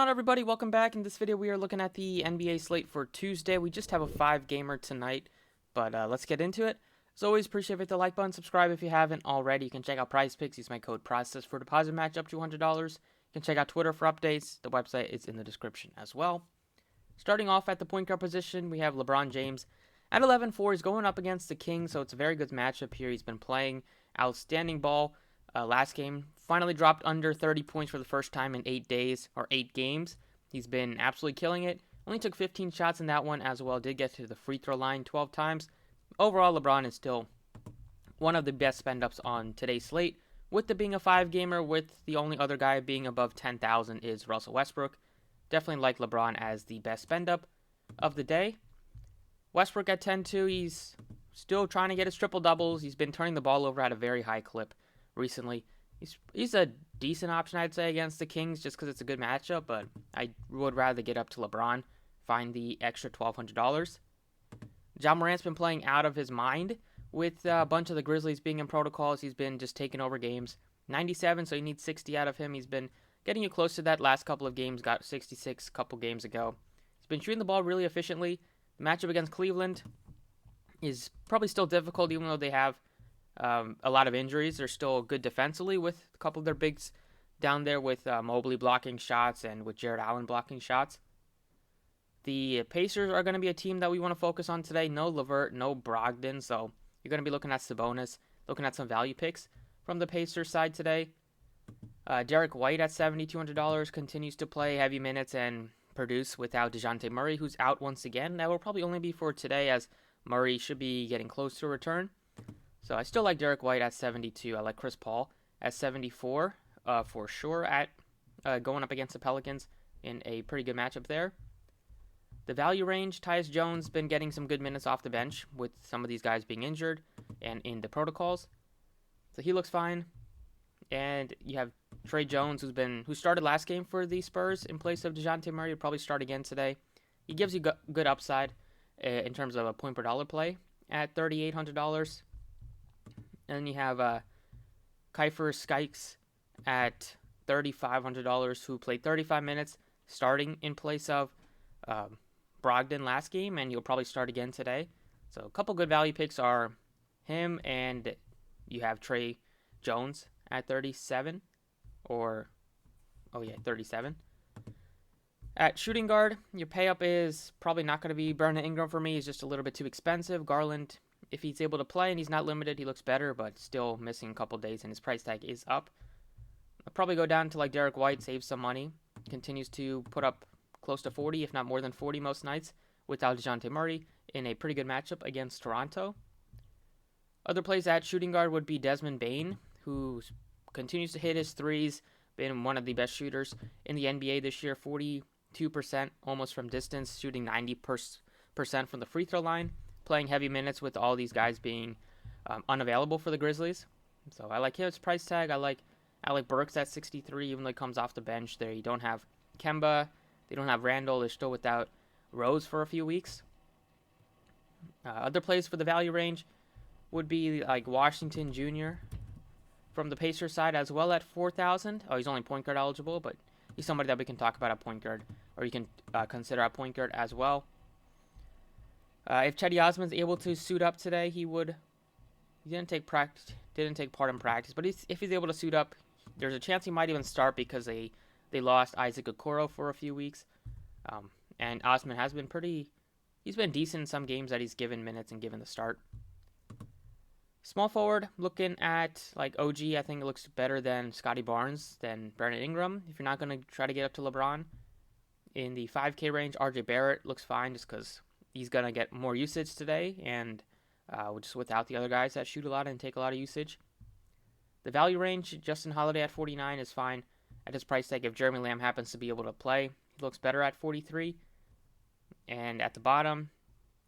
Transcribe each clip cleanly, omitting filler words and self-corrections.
Hello everybody, welcome back. In this video we are looking at the NBA slate for Tuesday. We just have a 5-gamer tonight, but let's get into it. As always, appreciate it. Hit the like button, subscribe if you haven't already. You can check out Prize Picks, use my code PROCESS for deposit match up to $100. You can check out Twitter for updates. The website is in the description as well. Starting off at the point guard position, we have LeBron James at 11-4. He's going up against the Kings, so it's a very good matchup here. He's been playing outstanding ball. Last game, finally dropped under 30 points for the first time in 8 days, or 8 games. He's been absolutely killing it. Only took 15 shots in that one as well. Did get to the free throw line 12 times. Overall, LeBron is still one of the best spend-ups on today's slate. With it being a 5-gamer, with the only other guy being above 10,000 is Russell Westbrook. Definitely like LeBron as the best spend-up of the day. Westbrook at 10-2, he's still trying to get his triple-doubles. He's been turning the ball over at a very high clip recently. He's a decent option, I'd say, against the Kings just because it's a good matchup, but I would rather get up to LeBron, find the extra $1,200. Ja Morant's been playing out of his mind with a bunch of the Grizzlies being in protocols. He's been just taking over games. 97, so you need 60 out of him. He's been getting you close to that last couple of games, got 66 a couple games ago. He's been shooting the ball really efficiently. The matchup against Cleveland is probably still difficult, even though they have a lot of injuries. They're still good defensively with a couple of their bigs down there with Mobley blocking shots and with Jared Allen blocking shots. The Pacers are going to be a team that we want to focus on today. No LeVert, no Brogdon, so you're going to be looking at Sabonis, looking at some value picks from the Pacers side today. Derek White at $7,200 continues to play heavy minutes and produce without DeJounte Murray, who's out once again. That will probably only be for today, as Murray should be getting close to a return. So I still like Derek White at 72. I like Chris Paul at 74 for sure at going up against the Pelicans in a pretty good matchup there. The value range, Tyus Jones been getting some good minutes off the bench with some of these guys being injured and in the protocols. So he looks fine. And you have Trey Jones, who started last game for the Spurs in place of DeJounte Murray. He'll probably start again today. He gives you good upside in terms of a point per dollar play at $3,800. And then you have Kiefer Skikes at $3,500, who played 35 minutes, starting in place of Brogdon last game, and he'll probably start again today. So a couple good value picks are him, and you have Trey Jones at 37, 37. At shooting guard, your pay up is probably not going to be Brandon Ingram for me. He's just a little bit too expensive. Garland, if he's able to play and he's not limited, he looks better, but still missing a couple days, and his price tag is up. I'll probably go down to like Derek White, save some money. Continues to put up close to 40, if not more than 40 most nights, without DeJounte Murray in a pretty good matchup against Toronto. Other plays at shooting guard would be Desmond Bane, who continues to hit his threes, been one of the best shooters in the NBA this year, 42% almost from distance, shooting 90% from the free throw line, playing heavy minutes with all these guys being unavailable for the Grizzlies. So I like his price tag. I like Alec Burks at 63, even though he comes off the bench there. You don't have Kemba. They don't have Randall. They're still without Rose for a few weeks. Other plays for the value range would be like Washington Jr. from the Pacers side as well at 4,000. Oh, he's only point guard eligible, but he's somebody that we can talk about at point guard, or you can consider at point guard as well. If Cedi Osman's able to suit up today, he didn't take part in practice, but if he's able to suit up, there's a chance he might even start because they lost Isaac Okoro for a few weeks. And Osman has been he's been decent in some games that he's given minutes and given the start. Small forward, looking at like OG, I think it looks better than Scotty Barnes, than Brandon Ingram. If you're not going to try to get up to LeBron. In the 5K range, RJ Barrett looks fine just because he's going to get more usage today, and just without the other guys that shoot a lot and take a lot of usage. The value range, Justin Holiday at 49 is fine at his price tag. If Jeremy Lamb happens to be able to play, he looks better at 43. And at the bottom,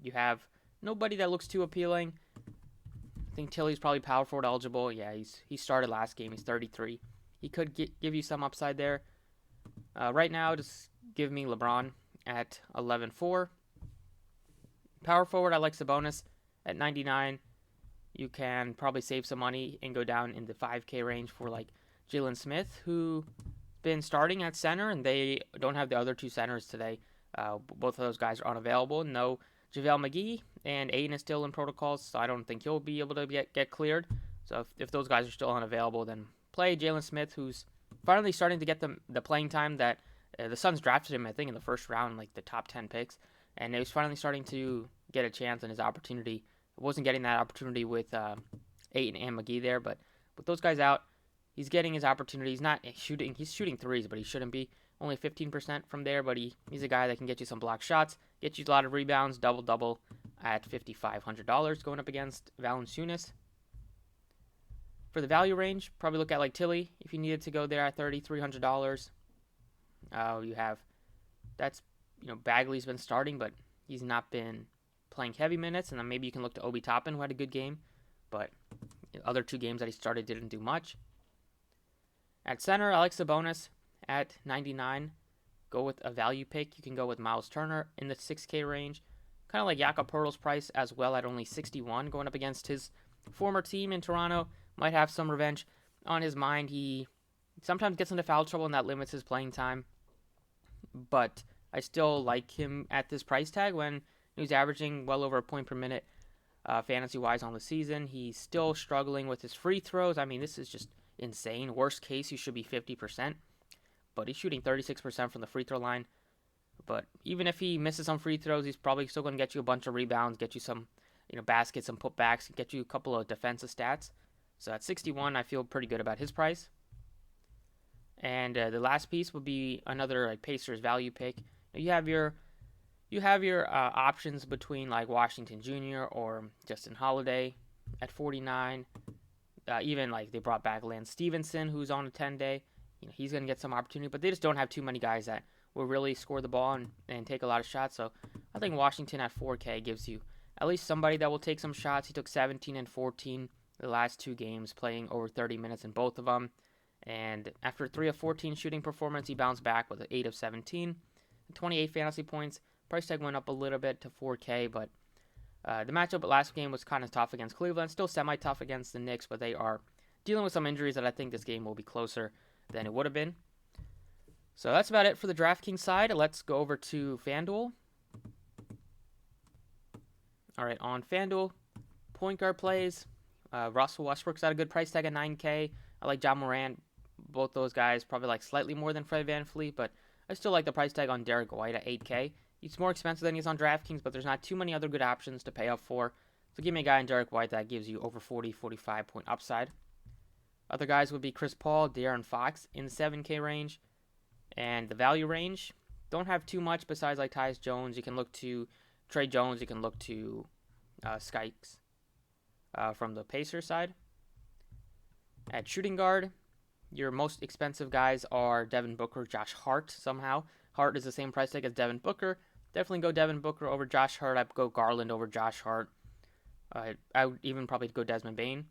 you have nobody that looks too appealing. I think Tilly's probably power forward eligible. Yeah, he started last game. He's 33. He could give you some upside there. Right now, just give me LeBron at 11-4. Power forward, I like Sabonis at 99. You can probably save some money and go down in the 5K range for like Jalen Smith, who been starting at center, and they don't have the other two centers today. Both of those guys are unavailable. No JaVale McGee, and Aiden is still in protocols, so I don't think he'll be able to get cleared. So if those guys are still unavailable, then play Jalen Smith, who's finally starting to get the playing time that the Suns drafted him, I think, in the first round, like the top 10 picks. And he was finally starting to get a chance in his opportunity. Wasn't getting that opportunity with Aiden and McGee there, but with those guys out, he's getting his opportunity. He's not shooting. He's shooting threes, but he shouldn't be. Only 15% from there, but he's a guy that can get you some block shots, get you a lot of rebounds, double-double at $5,500 going up against Valanciunas. For the value range, probably look at like Tilly if you needed to go there at $3,300. You have Bagley's been starting, but he's not been playing heavy minutes, and then maybe you can look to Obi Toppin, who had a good game, but the other two games that he started didn't do much. At center, I like Sabonis at 99. Go with a value pick. You can go with Miles Turner in the 6K range. Kind of like Jakob Poeltl's price as well at only 61, going up against his former team in Toronto. Might have some revenge on his mind. He sometimes gets into foul trouble, and that limits his playing time. But I still like him at this price tag when he's averaging well over a point per minute fantasy-wise on the season. He's still struggling with his free throws. I mean, this is just insane. Worst case, he should be 50%. But he's shooting 36% from the free throw line. But even if he misses some free throws, he's probably still going to get you a bunch of rebounds, get you some baskets, some putbacks, get you a couple of defensive stats. So at 61, I feel pretty good about his price. And the last piece would be another Pacers value pick. You have your options between like Washington Jr. or Justin Holiday at 49. Even like they brought back Lance Stevenson, who's on a 10-day. He's going to get some opportunity, but they just don't have too many guys that will really score the ball and take a lot of shots. So I think Washington at 4K gives you at least somebody that will take some shots. He took 17 and 14 the last two games, playing over 30 minutes in both of them. And after 3 of 14 shooting performance, he bounced back with an 8 of 17, 28 fantasy points. Price tag went up a little bit to 4K, but the matchup last game was kind of tough against Cleveland. Still semi-tough against the Knicks, but they are dealing with some injuries that I think this game will be closer than it would have been. So that's about it for the DraftKings side. Let's go over to FanDuel. All right, on FanDuel, point guard plays. Russell Westbrook's at a good price tag at 9K. I like John Morant. Both those guys probably like slightly more than Fred VanVleet, but I still like the price tag on Derek White at 8K. He's more expensive than he's on DraftKings, but there's not too many other good options to pay up for. So give me a guy in Derek White that gives you over 40, 45 point upside. Other guys would be Chris Paul, De'Aaron Fox in the 7K range. And the value range, don't have too much besides like Tyus Jones. You can look to Trey Jones. You can look to Skykes from the Pacers side. At shooting guard, your most expensive guys are Devin Booker, Josh Hart somehow. Hart is the same price tag as Devin Booker. Definitely go Devin Booker over Josh Hart. I'd go Garland over Josh Hart. I would even probably go Desmond Bane.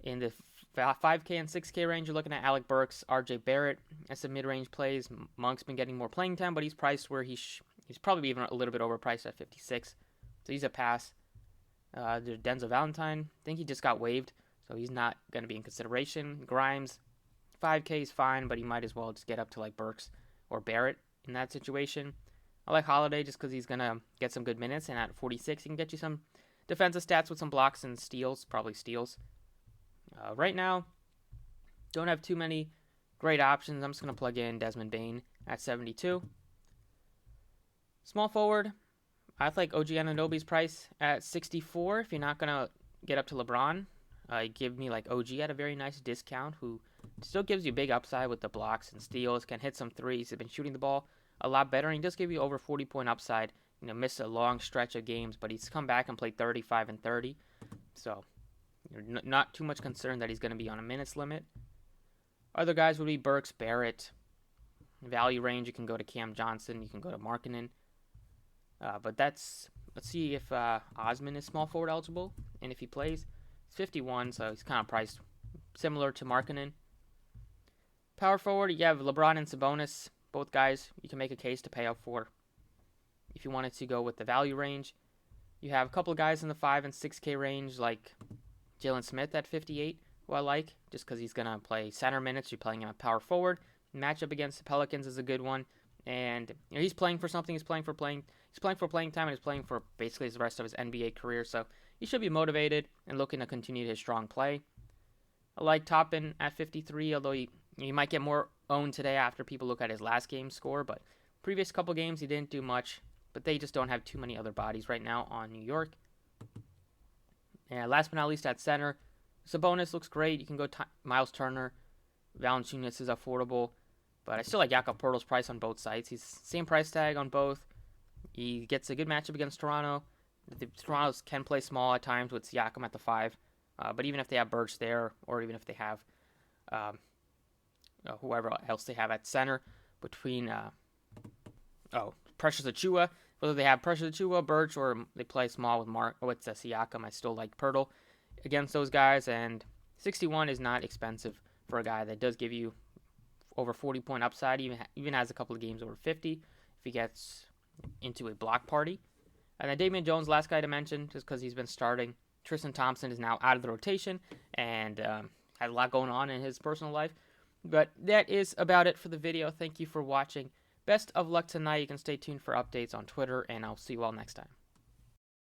In the 5K and 6K range, you're looking at Alec Burks, RJ Barrett as some mid-range plays. Monk's been getting more playing time, but he's priced where he's probably even a little bit overpriced at 56. So he's a pass. There's Denzel Valentine. I think he just got waived, so he's not going to be in consideration. Grimes, 5K is fine, but he might as well just get up to like Burks or Barrett in that situation. I like Holiday just because he's going to get some good minutes, and at 46, he can get you some defensive stats with some blocks and steals, probably steals. Right now, don't have too many great options. I'm just going to plug in Desmond Bane at 72. Small forward, I like OG Anunoby's price at 64. If you're not going to get up to LeBron, give me like OG at a very nice discount, who still gives you big upside with the blocks and steals, can hit some threes. He's been shooting the ball a lot better, and he does give you over 40 point upside. Missed a long stretch of games, but he's come back and played 35 and 30. So not too much concern that he's going to be on a minutes limit. Other guys would be Burks, Barrett. Value range, you can go to Cam Johnson, you can go to Markkanen. But let's see if Osman is small forward eligible, and if he plays. He's 51, so he's kind of priced similar to Markkanen. Power forward, you have LeBron and Sabonis. Both guys you can make a case to pay up for. If you wanted to go with the value range, you have a couple of guys in the 5 and 6K range, like Jalen Smith at 58, who I like, just because he's going to play center minutes. You're playing him at power forward. Matchup against the Pelicans is a good one, and he's playing for something. He's playing for playing time, and he's playing for basically the rest of his NBA career. So he should be motivated and looking to continue his strong play. I like Toppin at 53, although he might get more owned today after people look at his last game score. But previous couple games he didn't do much, but they just don't have too many other bodies right now on New York. And last but not least, at center, Sabonis looks great. You can go Miles Turner. Valanciunas is affordable, but I still like Jakob Poeltl's price on both sides. He's same price tag on both. He gets a good matchup against Toronto. The Toronto's can play small at times with Siakam at the 5, but even if they have Birch there, or even if they have whoever else they have at center between Precious Achiuwa, whether they have Precious Achiuwa, Birch, or they play small with Siakam, I still like Poeltl against those guys, and 61 is not expensive for a guy that does give you over 40-point upside, even has a couple of games over 50 if he gets into a block party. And then Damian Jones, last guy to mention, just because he's been starting. Tristan Thompson is now out of the rotation and had a lot going on in his personal life. But that is about it for the video. Thank you for watching. Best of luck tonight. You can stay tuned for updates on Twitter, and I'll see you all next time.